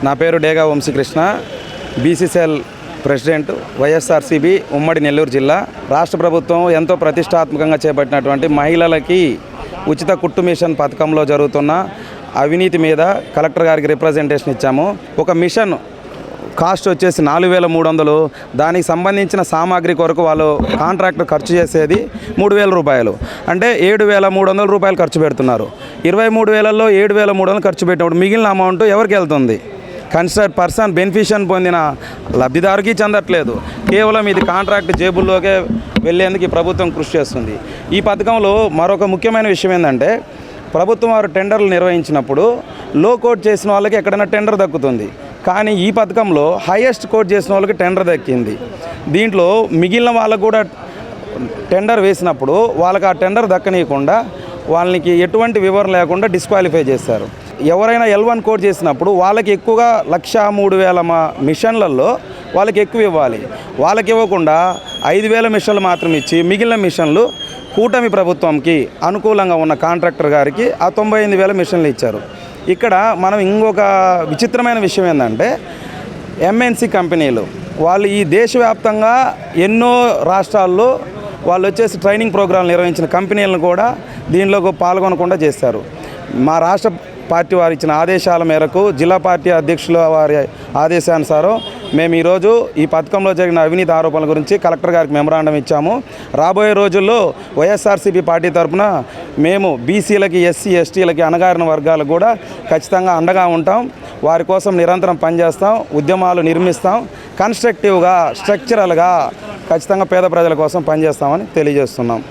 నా పేరు డేగా వంశీకృష్ణ, బీసీసీఎల్ ప్రెసిడెంట్, వైఎస్ఆర్సీబీ ఉమ్మడి నెల్లూరు జిల్లా. రాష్ట్ర ప్రభుత్వం ఎంతో ప్రతిష్టాత్మకంగా చేపట్టినటువంటి మహిళలకి ఉచిత కుట్టు మిషన్ పథకంలో జరుగుతున్న అవినీతి మీద కలెక్టర్ గారికి రిప్రజెంటేషన్ ఇచ్చాము. ఒక మిషన్ కాస్ట్ వచ్చేసి 4,300. దానికి సంబంధించిన సామాగ్రి కొరకు వాళ్ళు కాంట్రాక్టర్ ఖర్చు చేసేది 3,000 రూపాయలు. అంటే 7,300 రూపాయలు ఖర్చు పెడుతున్నారు. 23,000లో 7,300 ఖర్చు పెట్టినప్పుడు మిగిలిన అమౌంట్ ఎవరికి వెళ్తుంది? కన్సర్న్ పర్సన్ బెనిఫిషియన్ పొందిన లబ్ధిదారుకి చెందట్లేదు. కేవలం ఇది కాంట్రాక్ట్ జేబుల్లోకే వెళ్ళేందుకు ఈ ప్రభుత్వం కృషి చేస్తుంది. ఈ పథకంలో మరొక ముఖ్యమైన విషయం ఏంటంటే, ప్రభుత్వం వారు టెండర్లు నిర్వహించినప్పుడు లో కోట్ చేసిన వాళ్ళకి ఎక్కడైనా టెండర్ దక్కుతుంది. కానీ ఈ పథకంలో హైయెస్ట్ కోట్ చేసిన వాళ్ళకి టెండర్ దక్కింది. దీంట్లో మిగిలిన వాళ్ళకు కూడా టెండర్ వేసినప్పుడు వాళ్ళకి ఆ టెండర్ దక్కనీయకుండా వాళ్ళకి ఎటువంటి వివరణ లేకుండా డిస్క్వాలిఫై చేశారు. ఎవరైనా L1 కోట్ చేసినప్పుడు వాళ్ళకి ఎక్కువగా 1,03,000 మిషన్లలో వాళ్ళకి ఎక్కువ ఇవ్వాలి. వాళ్ళకి ఇవ్వకుండా 5,000 మిషన్లు మాత్రం ఇచ్చి మిగిలిన మిషన్లు కూటమి ప్రభుత్వంకి అనుకూలంగా ఉన్న కాంట్రాక్టర్ గారికి ఆ 98,000 మిషన్లు ఇచ్చారు. ఇక్కడ మనం ఇంకొక విచిత్రమైన విషయం ఏంటంటే, MNC కంపెనీలు వాళ్ళు ఈ దేశవ్యాప్తంగా ఎన్నో రాష్ట్రాల్లో వాళ్ళు వచ్చేసి ట్రైనింగ్ ప్రోగ్రాంలు నిర్వహించిన కంపెనీలను కూడా దీనిలో పాల్గొనకుండా చేశారు. మా రాష్ట్ర పార్టీ వారు ఇచ్చిన ఆదేశాల మేరకు, జిల్లా పార్టీ అధ్యక్షుల వారి ఆదేశానుసారం మేము ఈరోజు ఈ పథకంలో జరిగిన అవినీతి ఆరోపణల గురించి కలెక్టర్ గారికి మెమరాండం ఇచ్చాము. రాబోయే రోజుల్లో వైఎస్ఆర్సీపీ పార్టీ తరఫున మేము బీసీలకి, ఎస్సీ, ఎస్టీలకి, అణగారిన వర్గాలకు కూడా ఖచ్చితంగా అండగా ఉంటాం. వారి కోసం నిరంతరం పనిచేస్తాం, ఉద్యమాలు నిర్మిస్తాం, కన్స్ట్రక్టివ్గా, స్ట్రక్చరల్గా ఖచ్చితంగా పేద ప్రజల కోసం పనిచేస్తామని తెలియజేస్తున్నాం.